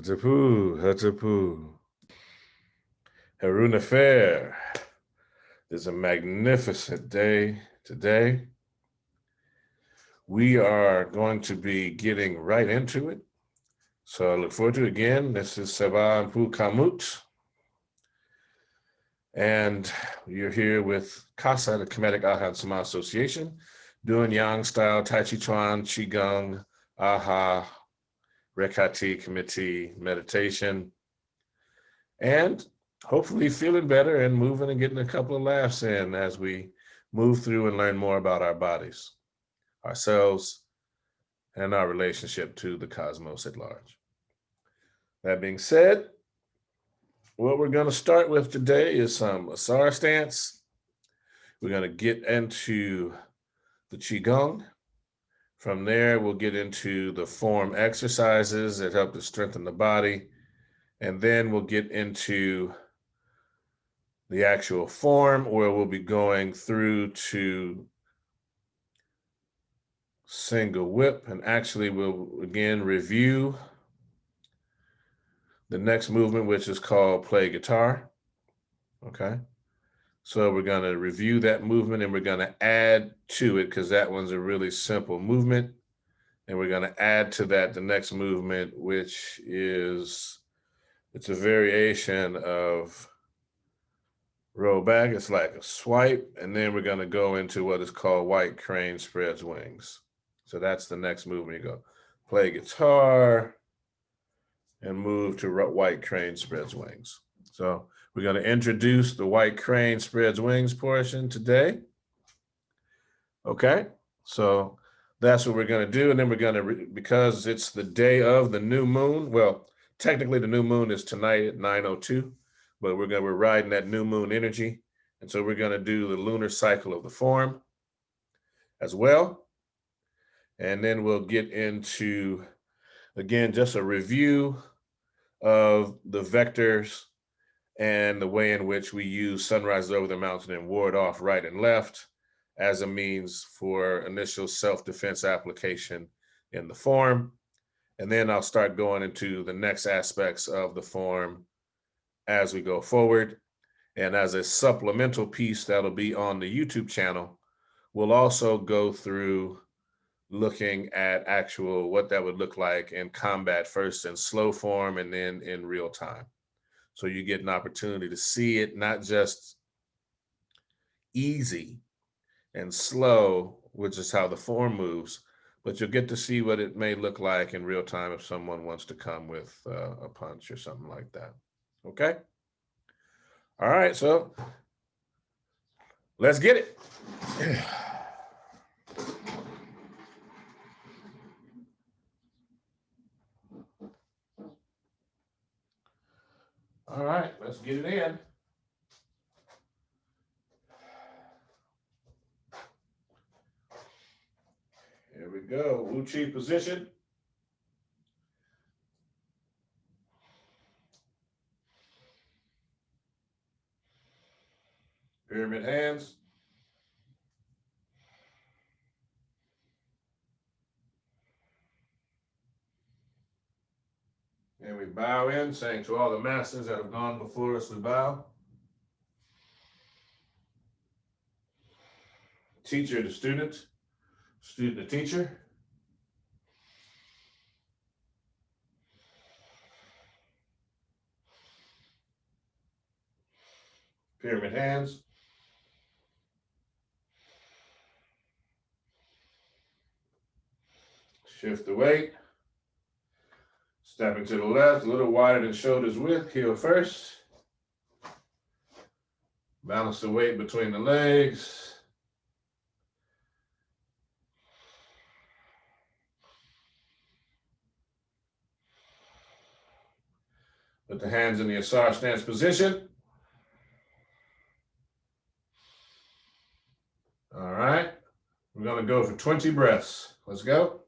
Hatapu, Hatapu. Haruna Fair. It's a magnificent day today. We are going to be getting right into it. So I look forward to it again. This is Seba Mpu Kamut. And you're here with KhASA, the Kemetic Ahad Sama Association, doing Yang style Taijiquan, Qigong, Aha, Rekati committee meditation, and hopefully feeling better and moving and getting a couple of laughs in as we move through and learn more about our bodies, ourselves, and our relationship to the cosmos at large. That being said, what we're going to start with today is some Asar Stance. We're going to get into the Qigong. From there, we'll get into the form exercises that help to strengthen the body. And then we'll get into the actual form where we'll be going through to single whip. And actually, we'll again review the next movement, which is called play guitar. Okay. So we're going to review that movement and we're going to add to it because that one's a really simple movement. And we're going to add to that the next movement, which is, it's a variation of roll back. It's like a swipe. And then we're going to go into what is called white crane spreads wings. So that's the next movement. You go play guitar and move to white crane spreads wings. So we're going to introduce the white crane spreads wings portion today. Okay, so that's what we're going to do. And then we're going to, because it's the day of the new moon, well, technically the new moon is tonight at 9:02, but we're riding that new moon energy. And so we're going to do the lunar cycle of the form as well. And then we'll get into, again, just a review of the vectors and the way in which we use sunrise over the mountain and ward off right and left as a means for initial self-defense application in the form. And then I'll start going into the next aspects of the form as we go forward. And as a supplemental piece that'll be on the YouTube channel, we'll also go through looking at actual what that would look like in combat, first in slow form and then in real time. So you get an opportunity to see it, not just easy and slow, which is how the form moves, but you'll get to see what it may look like in real time if someone wants to come with a punch or something like that. Okay? All right, so let's get it. All right, let's get it in. Here we go, Wu Chi position. Pyramid hands. And we bow in, saying to all the masters that have gone before us, we bow. Teacher to student, student to teacher. Pyramid hands. Shift the weight. Stepping to the left, a little wider than shoulders width, heel first. Balance the weight between the legs. Put the hands in the Asar Stance position. All right, we're gonna go for 20 breaths. Let's go.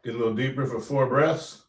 Get a little deeper for 4 breaths.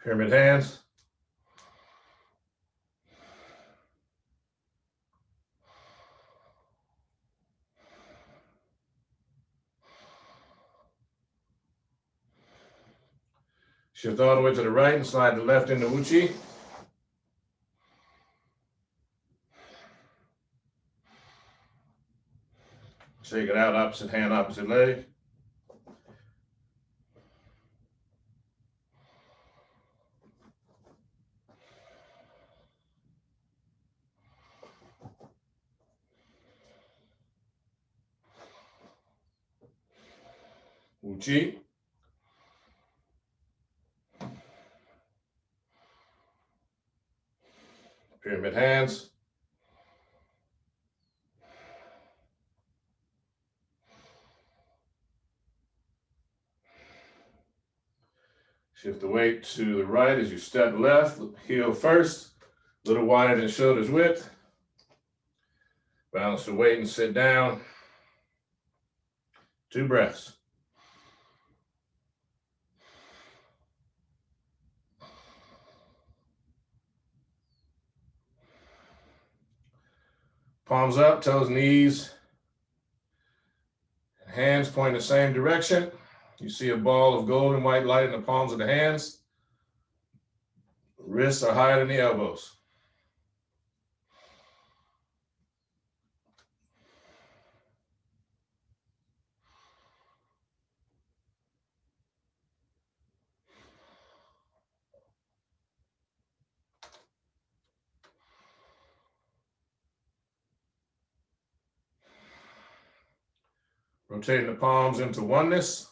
Pyramid hands. Shift all the way to the right and slide the left into Uchi. Shake it out, opposite hand, opposite leg. Uchi. Pyramid hands. Shift the weight to the right as you step left, heel first, a little wider than shoulders width. Balance the weight and sit down. 2 breaths. Palms up, toes, knees, hands point the same direction. You see a ball of golden white light in the palms of the hands. Wrists are higher than the elbows. Rotating the palms into oneness,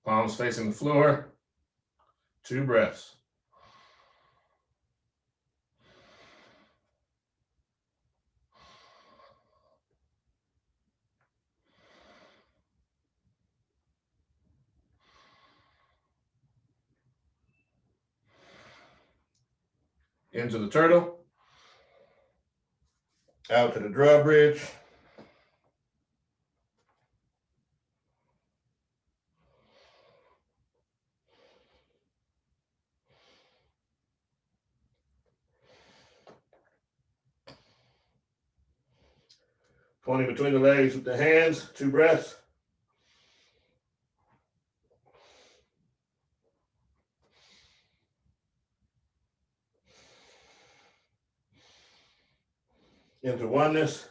palms facing the floor. 2 breaths. Into the turtle. Out to the drawbridge. Pointing between the legs with the hands. 2 breaths. Into oneness.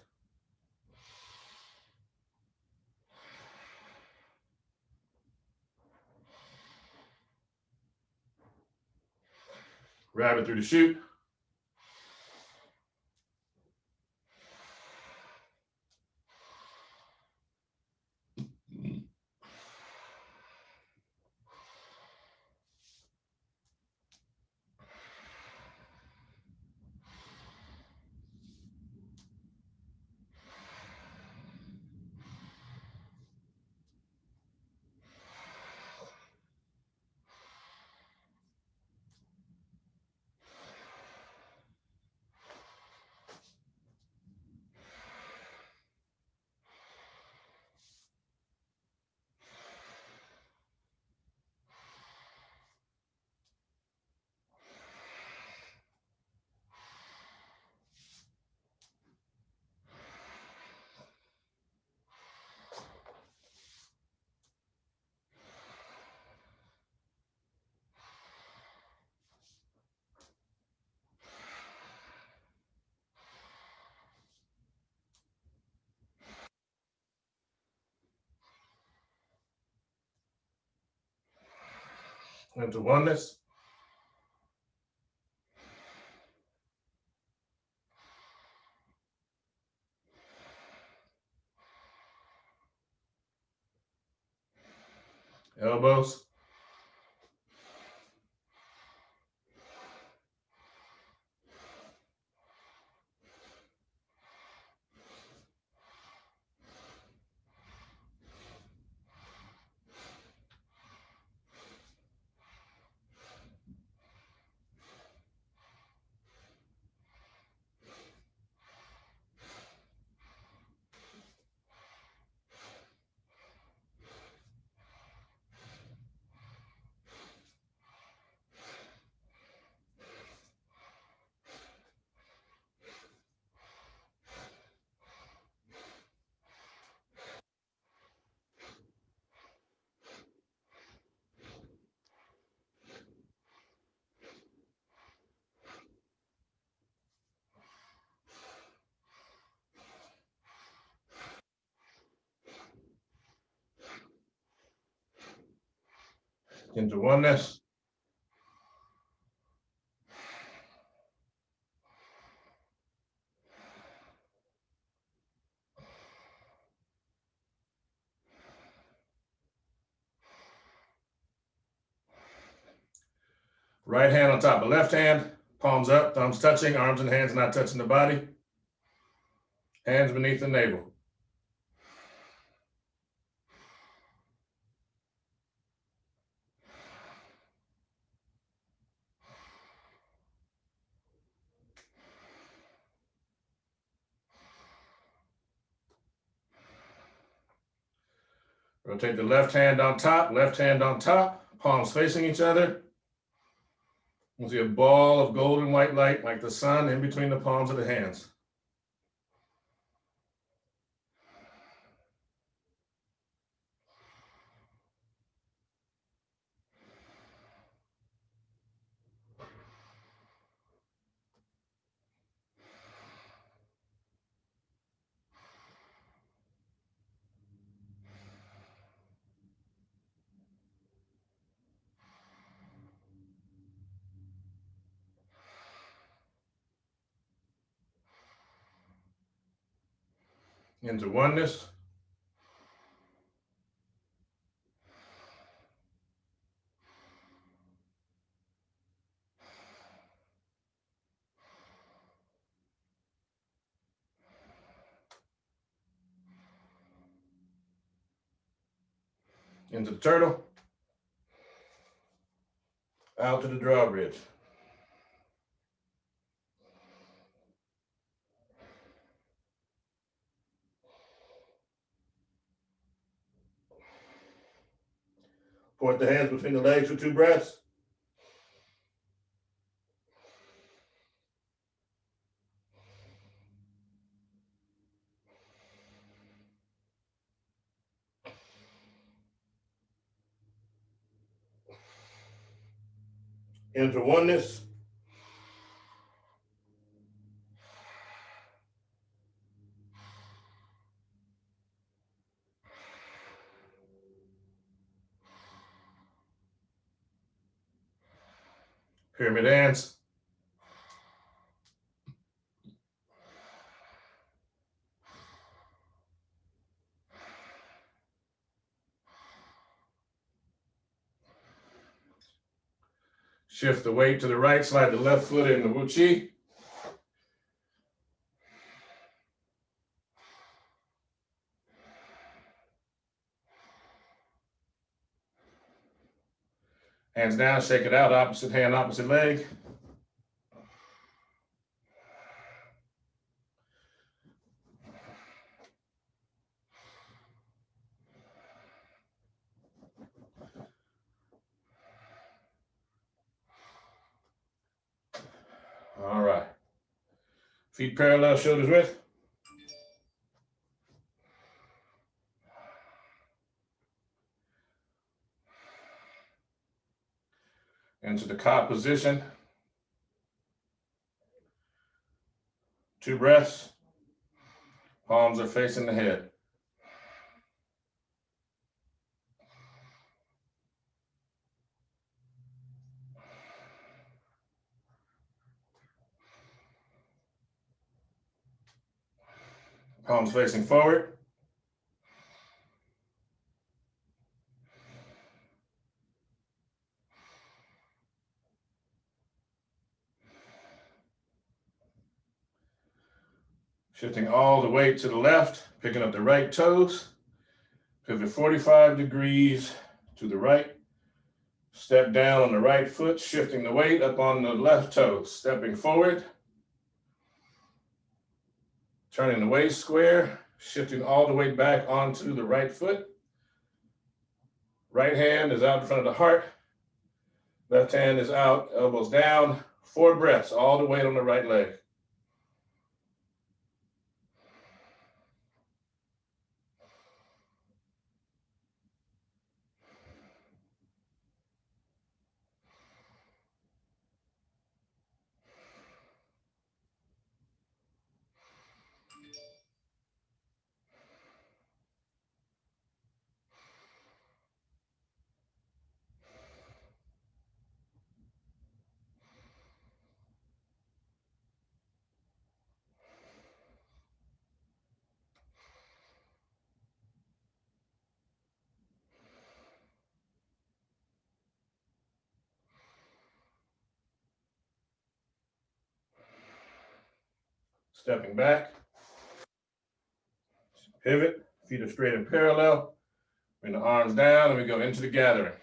Rabbit through the chute. Into oneness. Elbows. Into oneness. Right hand on top of left hand, palms up, thumbs touching, arms and hands not touching the body. Hands beneath the navel. Rotate the left hand on top, palms facing each other. We'll see a ball of golden white light like the sun in between the palms of the hands. Into oneness. Into the turtle. Out to the drawbridge. Point the hands between the legs for 2 breaths. Into oneness. Pyramid hands. Shift the weight to the right, slide the left foot in the Wu Chi. Hands down, shake it out, opposite hand, opposite leg. All right. Feet parallel, shoulders width. Into the Ka position. 2 breaths. Palms are facing the head. Palms facing forward. Shifting all the weight to the left, picking up the right toes. Pivot 45 degrees to the right. Step down on the right foot, shifting the weight up on the left toe. Stepping forward. Turning the waist square, shifting all the way back onto the right foot. Right hand is out in front of the heart. Left hand is out, elbows down. 4 breaths, all the weight on the right leg. Stepping back. Pivot, feet are straight and parallel. Bring the arms down and we go into the gathering.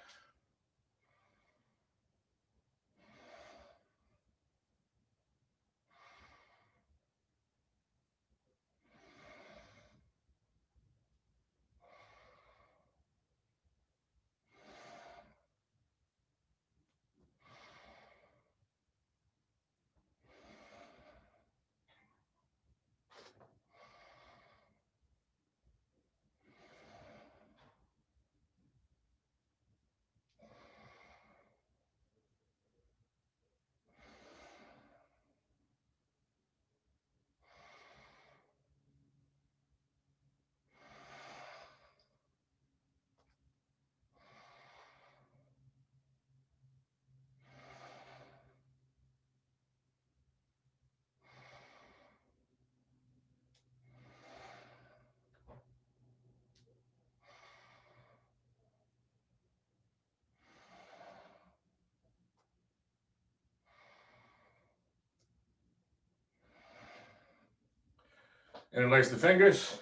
Interlace the fingers.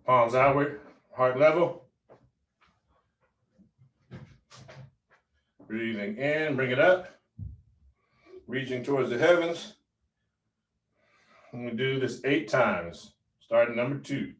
Palms outward, heart level. Breathing in, bring it up. Reaching towards the heavens. I'm going to do this 8 times, starting number 2.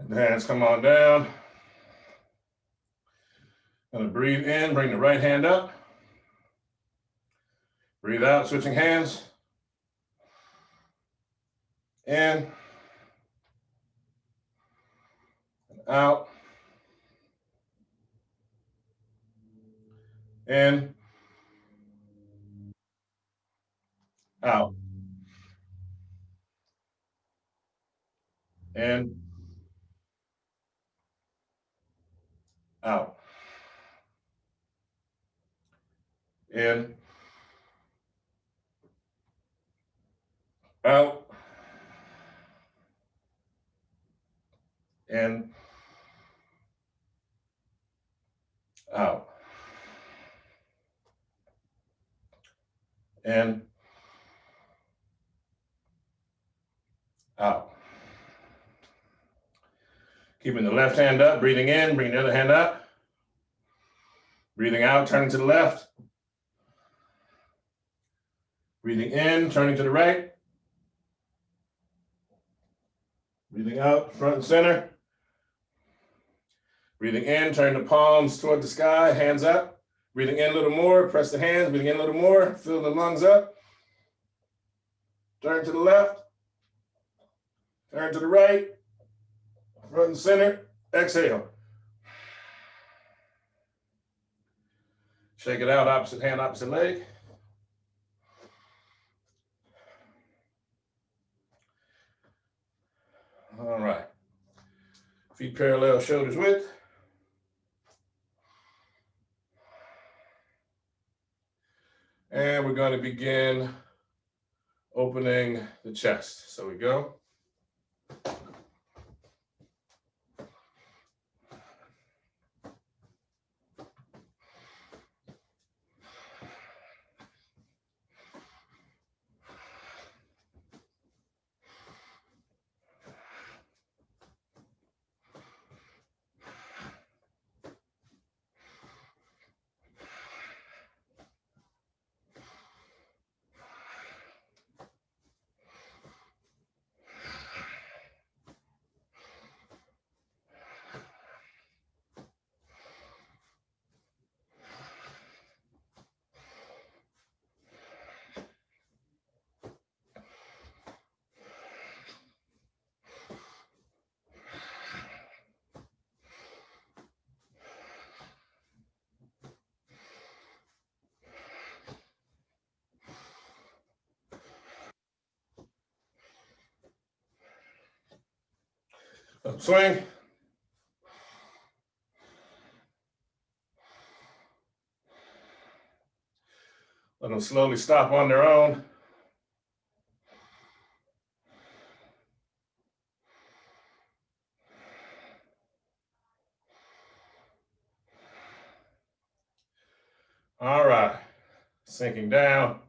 The hands come on down. Gonna breathe in, bring the right hand up. Breathe out, switching hands. In. Out. In. Out. In. Out. In. Out. In. Out. In. Out. Keeping the left hand up, breathing in, bring the other hand up. Breathing out, turning to the left. Breathing in, turning to the right. Breathing out, front and center. Breathing in, turn the palms toward the sky, hands up. Breathing in a little more, press the hands. Breathing in a little more, fill the lungs up. Turn to the left. Turn to the right. Front and center. Exhale. Shake it out, opposite hand, opposite leg. All right. Feet parallel, shoulders width. And we're going to begin opening the chest. So we go. Up swing. Let them slowly stop on their own. All right. Sinking down.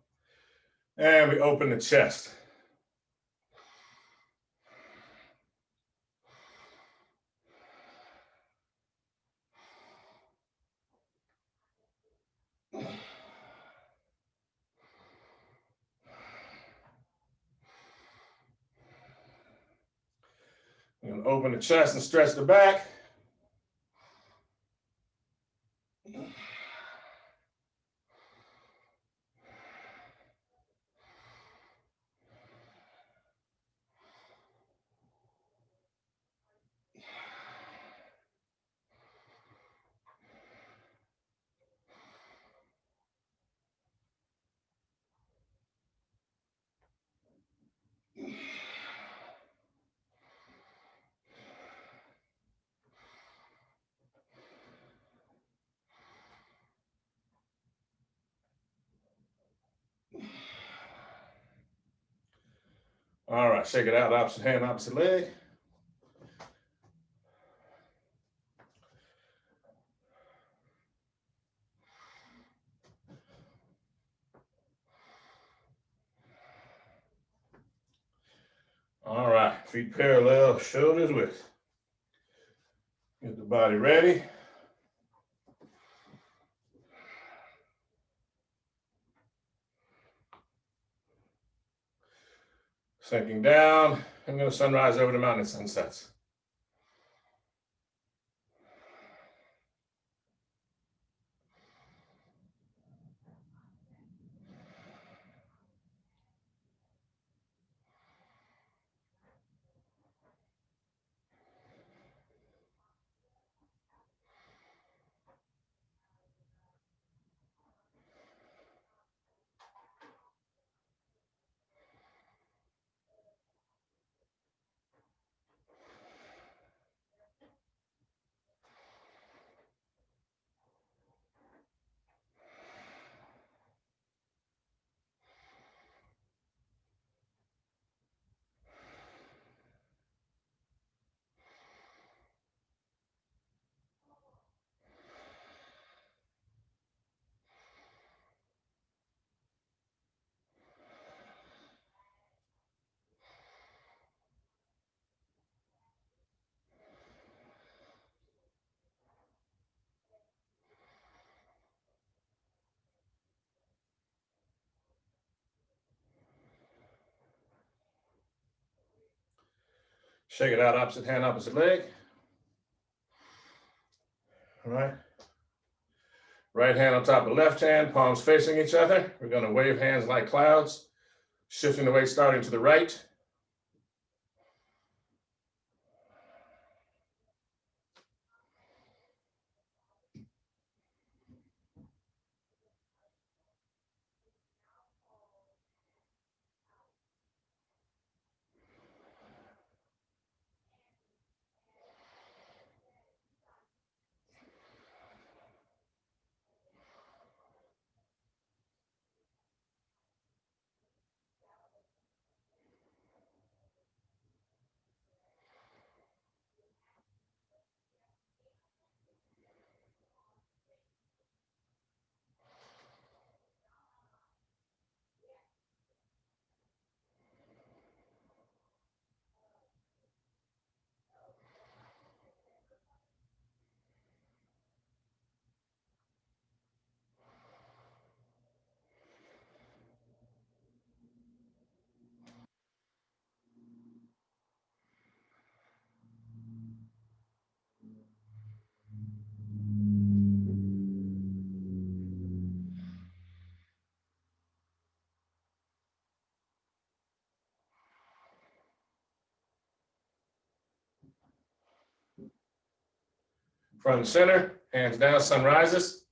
And we open the chest. And open the chest and stretch the back. All right, shake it out, opposite hand, opposite leg. All right, feet parallel, shoulders width. Get the body ready. Sinking down, and then sunrise over the mountain, sunsets. Shake it out, opposite hand, opposite leg. All right. Right hand on top of left hand, palms facing each other. We're going to wave hands like clouds, shifting the weight starting to the right. Front and center, hands down, sun rises.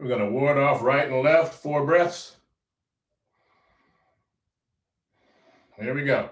We're going to ward off right and left, 4 breaths. Here we go.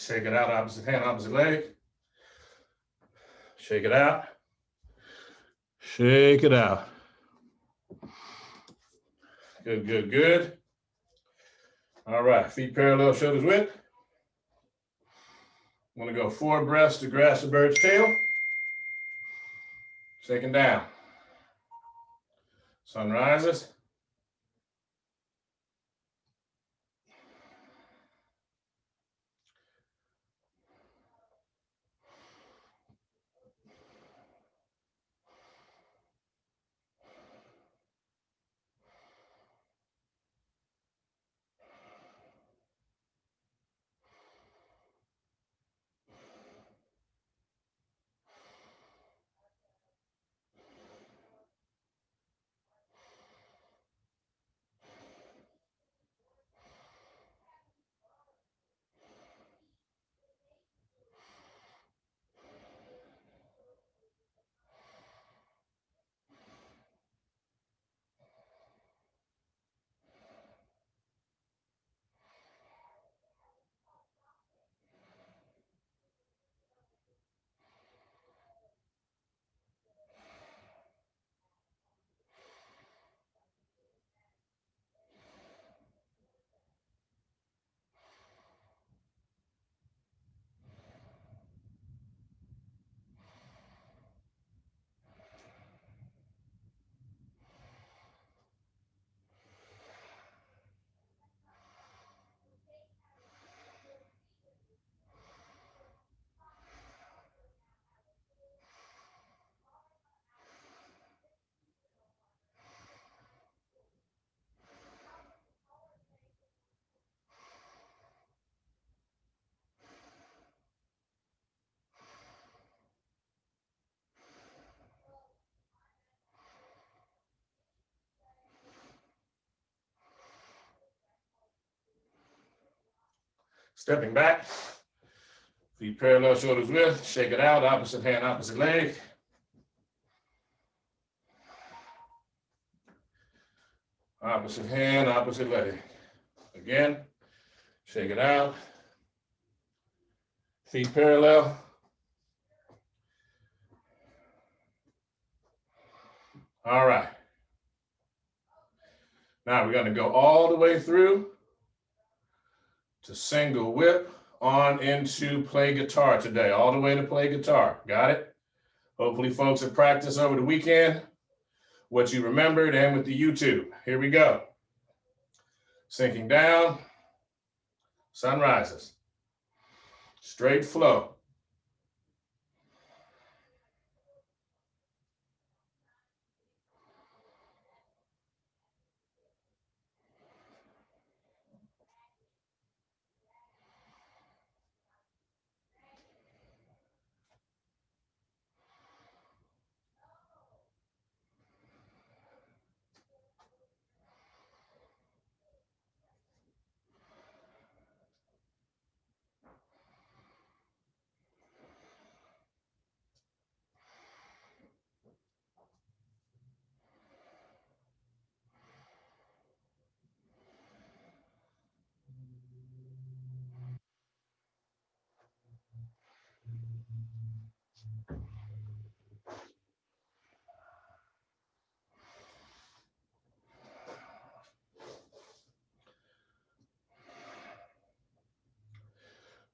Shake it out, opposite hand, opposite leg. Shake it out. Shake it out. Good, good, good. All right, feet parallel, shoulders width. I'm gonna go forward breaths to grasp the bird's tail. Shaking down. Sun rises. Stepping back. Feet parallel, shoulders width. Shake it out, opposite hand, opposite leg. Opposite hand, opposite leg. Again, shake it out. Feet parallel. All right. Now we're going to go all the way through to single whip on into play guitar today. All the way to play guitar. Got it? Hopefully folks have practiced over the weekend what you remembered and with the YouTube. Here we go. Sinking down. Sun rises. Straight flow.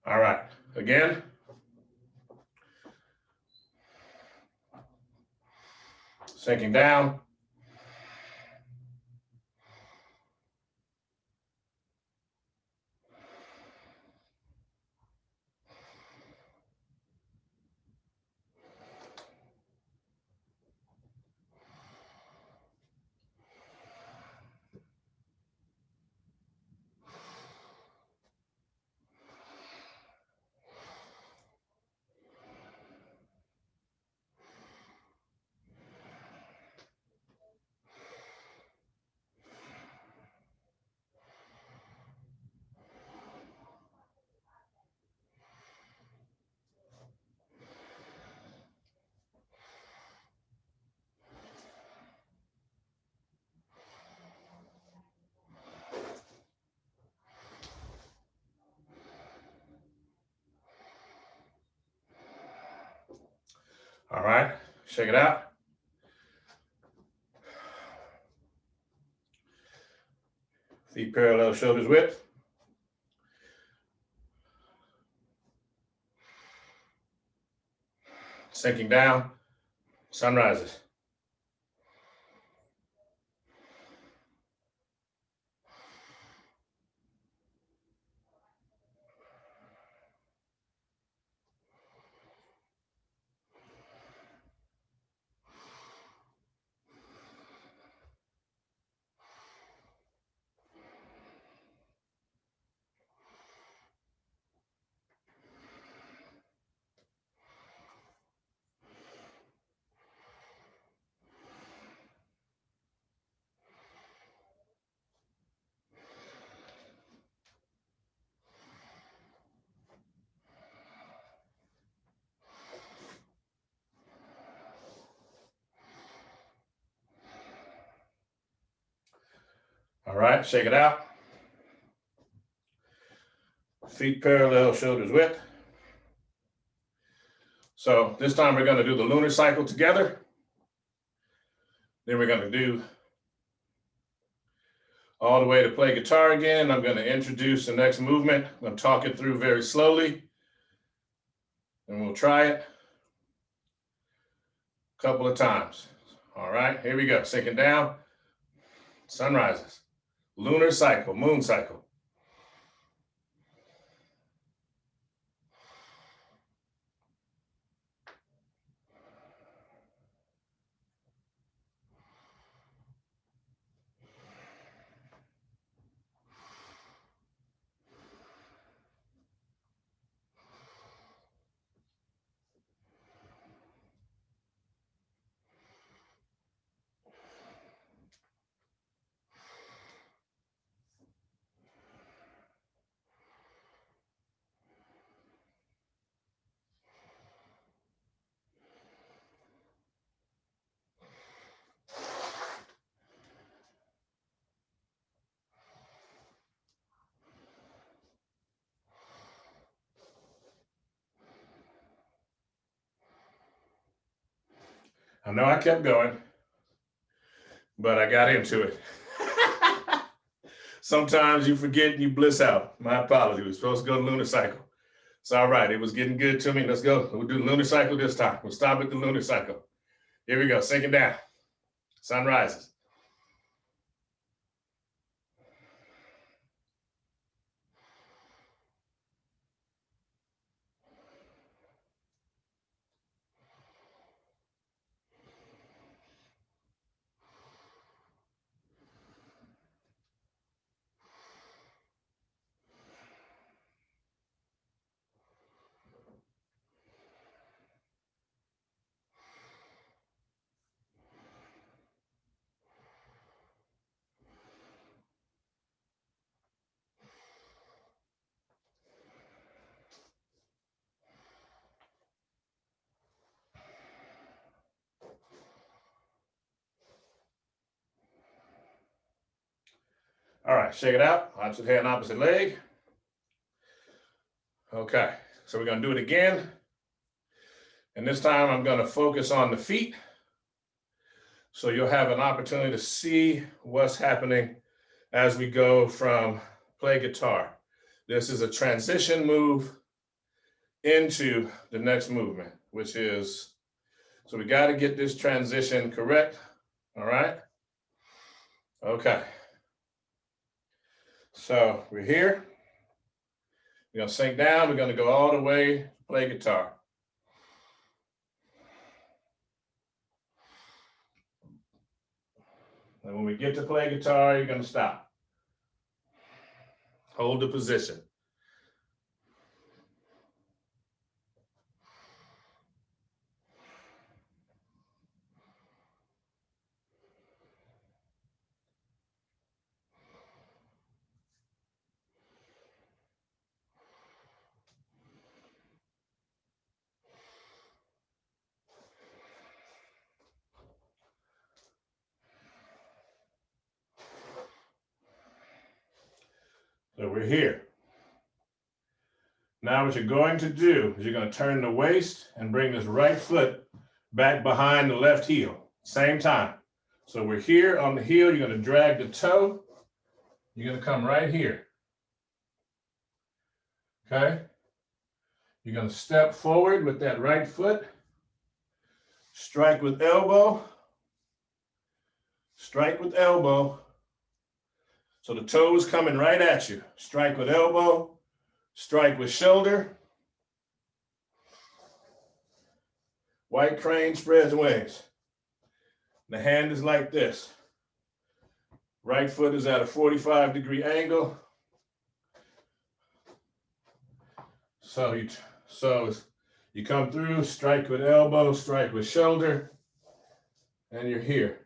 All right. Again. Sinking down. All right, shake it out. Feet parallel, shoulders width. Sinking down, sun rises. All right, shake it out. Feet parallel, shoulders width. So this time we're going to do the lunar cycle together. Then we're going to do all the way to play guitar again. I'm going to introduce the next movement. I'm going to talk it through very slowly, and we'll try it a couple of times. All right, here we go. Sinking down, sun rises. Lunar cycle, moon cycle. I know I kept going, but I got into it. Sometimes you forget and you bliss out. My apologies. We're supposed to go to lunar cycle. It's all right. It was getting good to me. Let's go. We'll do the lunar cycle this time. We'll stop at the lunar cycle. Here we go. Sinking down. Sun rises. All right, shake it out. Opposite hand, opposite leg. Okay, so we're going to do it again. And this time I'm going to focus on the feet. So you'll have an opportunity to see what's happening as we go from play guitar. This is a transition move into the next movement, which is, so we got to get this transition correct. All right. Okay. So we're here. We're going to sink down. We're going to go all the way to play guitar. And when we get to play guitar, you're going to stop. Hold the position. So we're here. Now what you're going to do is you're going to turn the waist and bring this right foot back behind the left heel, same time. So we're here on the heel, you're gonna drag the toe, you're gonna come right here, okay? You're gonna step forward with that right foot, strike with elbow, strike with elbow. So the toe is coming right at you. Strike with elbow, strike with shoulder. White crane spreads wings. The hand is like this. Right foot is at a 45-degree angle. So you come through, strike with elbow, strike with shoulder, and you're here.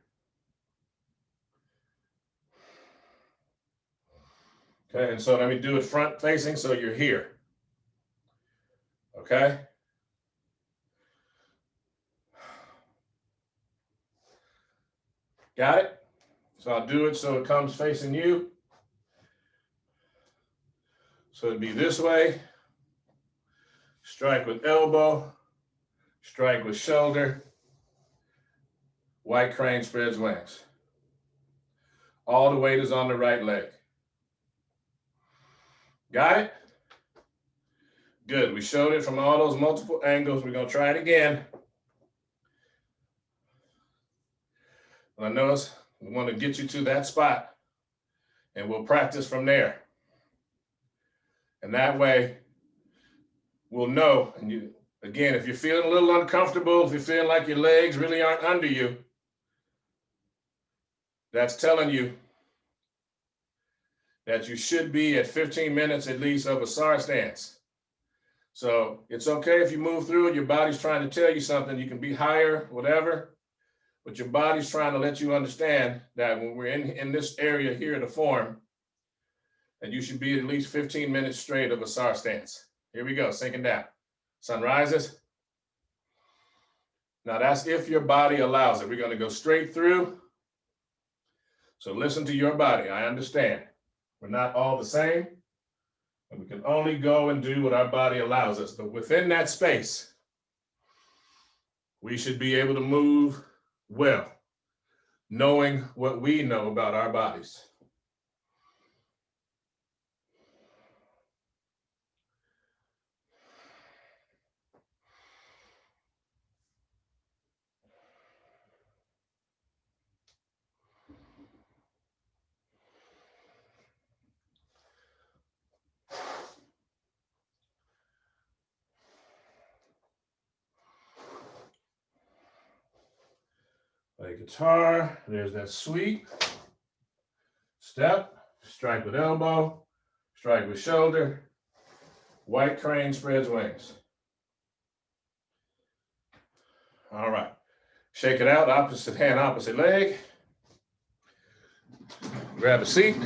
Okay, and so let me do it front facing, so you're here. Okay? Got it? So I'll do it so it comes facing you. So it'd be this way. Strike with elbow, strike with shoulder. White crane spreads wings. All the weight is on the right leg. Got it? Good. We showed it from all those multiple angles. We're going to try it again. And I notice we want to get you to that spot, and we'll practice from there. And that way, we'll know. And you, again, if you're feeling a little uncomfortable, if you're feeling like your legs really aren't under you, that's telling you that you should be at 15 minutes at least of Asar Stance. So it's okay if you move through it, your body's trying to tell you something, you can be higher, whatever, but your body's trying to let you understand that when we're in this area here in the form, that you should be at least 15 minutes straight of Asar Stance. Here we go, sinking down. Sun rises. Now that's if your body allows it. We're gonna go straight through. So listen to your body, I understand. We're not all the same, and we can only go and do what our body allows us. But within that space, we should be able to move well, knowing what we know about our bodies. Play guitar, there's that sweep, step, strike with elbow, strike with shoulder, white crane spreads wings. All right, shake it out, opposite hand, opposite leg. Grab a seat.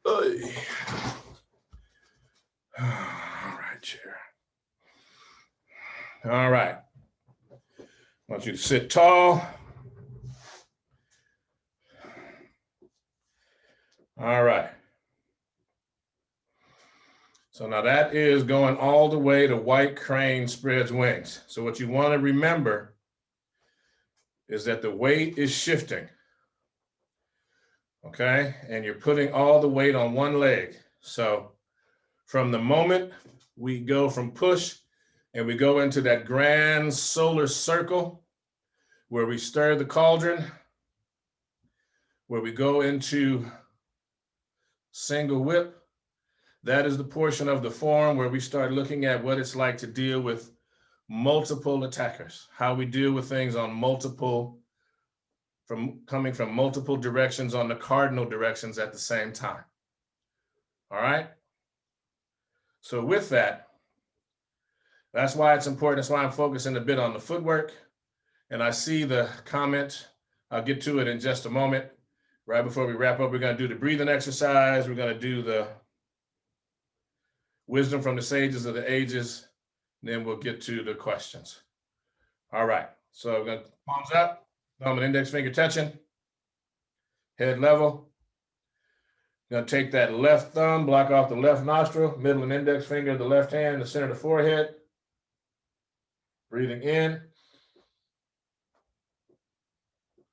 Oy. All right, chair. All right. I want you to sit tall. All right. So now that is going all the way to white crane spreads wings. So what you want to remember is that the weight is shifting. Okay, and you're putting all the weight on one leg. So from the moment we go from push and we go into that grand solar circle where we stir the cauldron, where we go into single whip, that is the portion of the form where we start looking at what it's like to deal with multiple attackers, how we deal with things on multiple, coming from multiple directions on the cardinal directions at the same time. All right? So with that, that's why it's important. That's why I'm focusing a bit on the footwork. And I see the comment. I'll get to it in just a moment. Right before we wrap up, we're going to do the breathing exercise. We're going to do the wisdom from the sages of the ages. Then we'll get to the questions. All right. So we're going to palms up, thumb and index finger touching, head level. Gonna take that left thumb, block off the left nostril, middle and index finger of the left hand in the center of the forehead. Breathing in,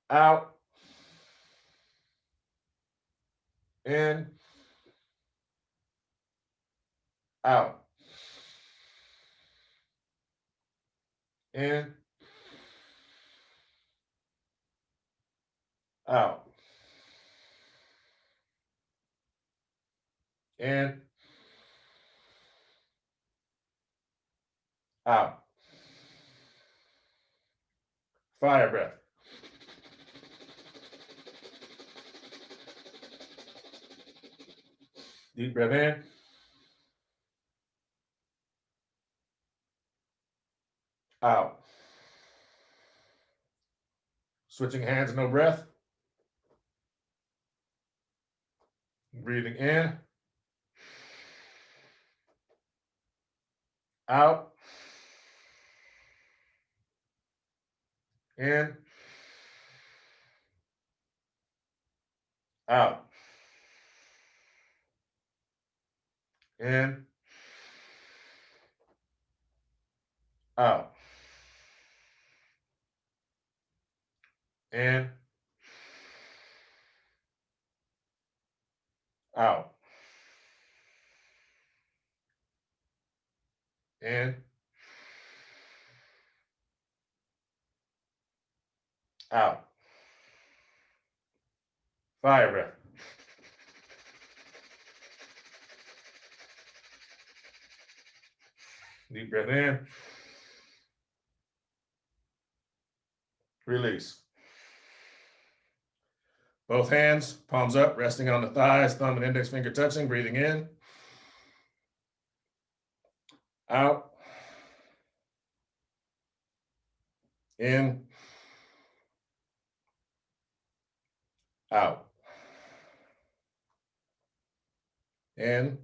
out, in, out, in, out, in, out. Fire breath. Deep breath in. Out. Switching hands, no breath. Breathing in. Out. In. Out. In. Out. In. Out. In. Out. Fire breath. Deep breath in. Release. Both hands, palms up, resting on the thighs, thumb and index finger touching, breathing in. Out. In. Out. In.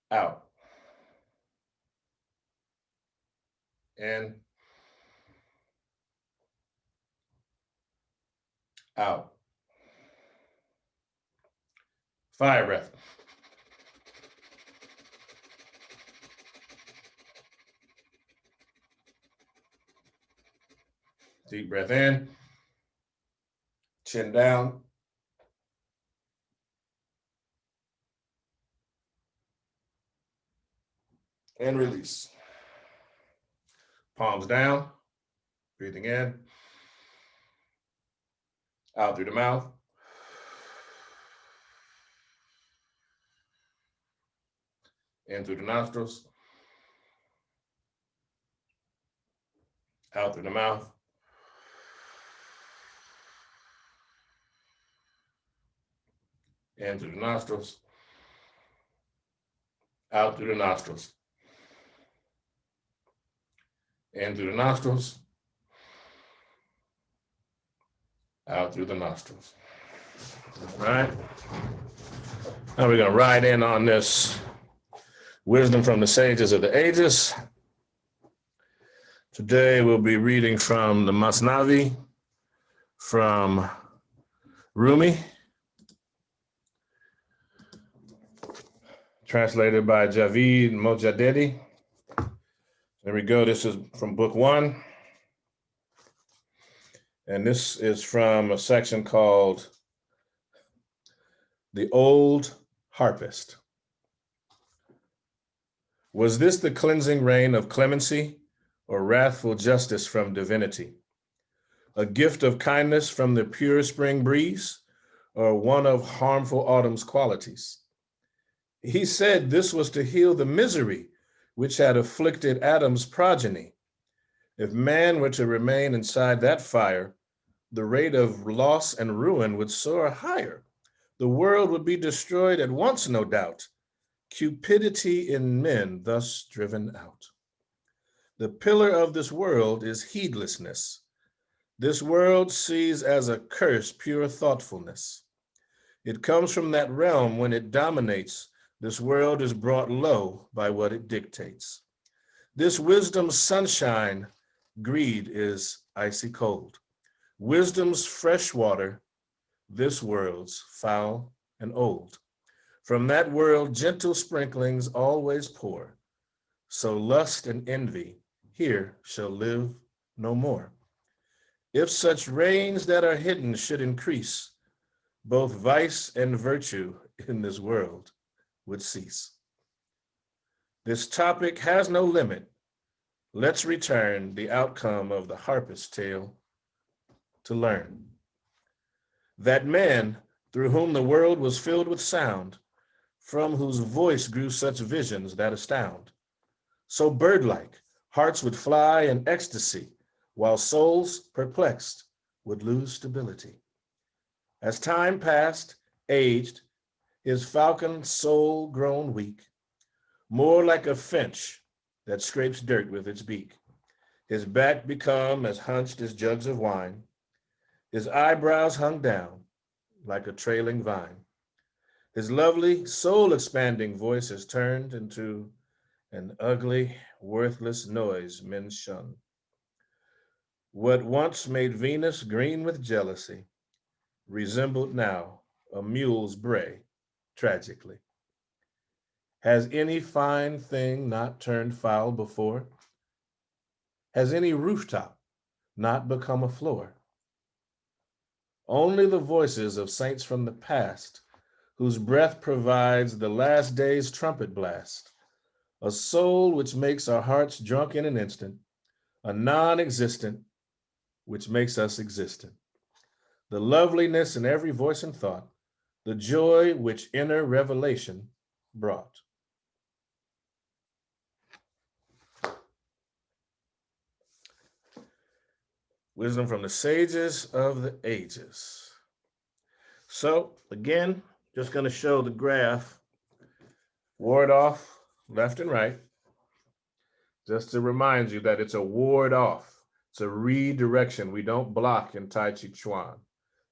Out. In. Out. Fire breath. Deep breath in. Chin down. And release. Palms down. Breathing in. Out through the mouth. In through the nostrils. Out through the mouth. In through the nostrils. Out through the nostrils. In through the nostrils. Out through the nostrils. All right. Now we're going to ride in on this wisdom from the sages of the ages. Today we'll be reading from the Masnavi, from Rumi, translated by Javid Mojaddedi. There we go. This is from book 1. And this is from a section called The Old Harpist. Was this the cleansing rain of clemency or wrathful justice from divinity? A gift of kindness from the pure spring breeze or one of harmful autumn's qualities? He said this was to heal the misery which had afflicted Adam's progeny. If man were to remain inside that fire, the rate of loss and ruin would soar higher. The world would be destroyed at once, no doubt. Cupidity in men thus driven out. The pillar of this world is heedlessness. This world sees as a curse pure thoughtfulness. It comes from that realm when it dominates. This world is brought low by what it dictates. This wisdom's sunshine, greed is icy cold. Wisdom's fresh water, this world's foul and old. From that world, gentle sprinklings always pour. So lust and envy here shall live no more. If such rains that are hidden should increase, both vice and virtue in this world would cease. This topic has no limit. Let's return the outcome of the harpist's tale to learn. That man, through whom the world was filled with sound, from whose voice grew such visions that astound. So bird-like, hearts would fly in ecstasy, while souls, perplexed, would lose stability. As time passed, aged, his falcon soul grown weak, more like a finch that scrapes dirt with its beak, his back become as hunched as jugs of wine, his eyebrows hung down like a trailing vine. His lovely, soul-expanding voice has turned into an ugly, worthless noise men shun. What once made Venus green with jealousy resembled now a mule's bray, tragically. Has any fine thing not turned foul before? Has any rooftop not become a floor? Only the voices of saints from the past, whose breath provides the last day's trumpet blast, a soul which makes our hearts drunk in an instant, a non-existent which makes us existent. The loveliness in every voice and thought, the joy which inner revelation brought. Wisdom from the sages of the ages. So again, just going to show the graph, ward off left and right, just to remind you that it's a ward off. It's a redirection. We don't block in Taijiquan.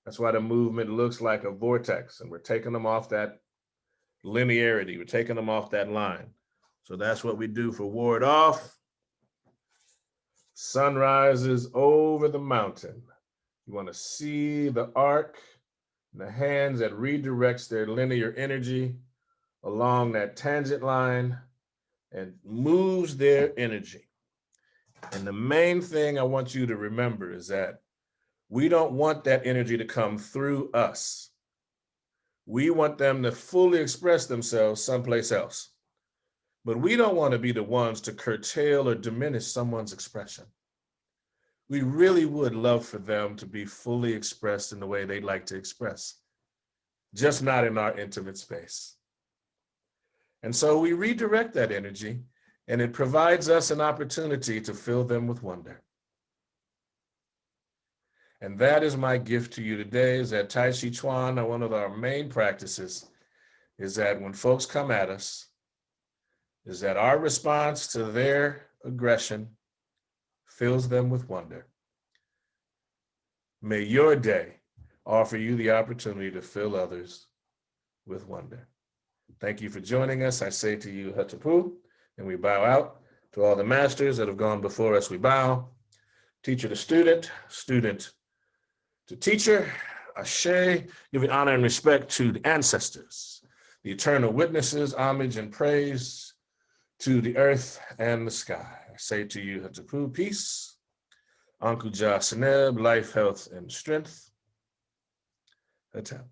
That's why the movement looks like a vortex, and we're taking them off that linearity. We're taking them off that line. So that's what we do for ward off. Sun rises over the mountain. You want to see the arc, the hands that redirects their linear energy along that tangent line and moves their energy. And the main thing I want you to remember is that we don't want that energy to come through us. We want them to fully express themselves someplace else. But we don't want to be the ones to curtail or diminish someone's expression. We really would love for them to be fully expressed in the way they'd like to express, just not in our intimate space. And so we redirect that energy, and it provides us an opportunity to fill them with wonder. And that is my gift to you today, is that Taijiquan, one of our main practices, is that when folks come at us, is that our response to their aggression fills them with wonder. May your day offer you the opportunity to fill others with wonder. Thank you for joining us. I say to you, Hatapu, and we bow out. To all the masters that have gone before us, we bow. Teacher to student, student to teacher, Ashe, giving honor and respect to the ancestors, the eternal witnesses, homage and praise to the earth and the sky. I say to you, Hatapu, peace, Ankuja Seneb, life, health, and strength. Hatep.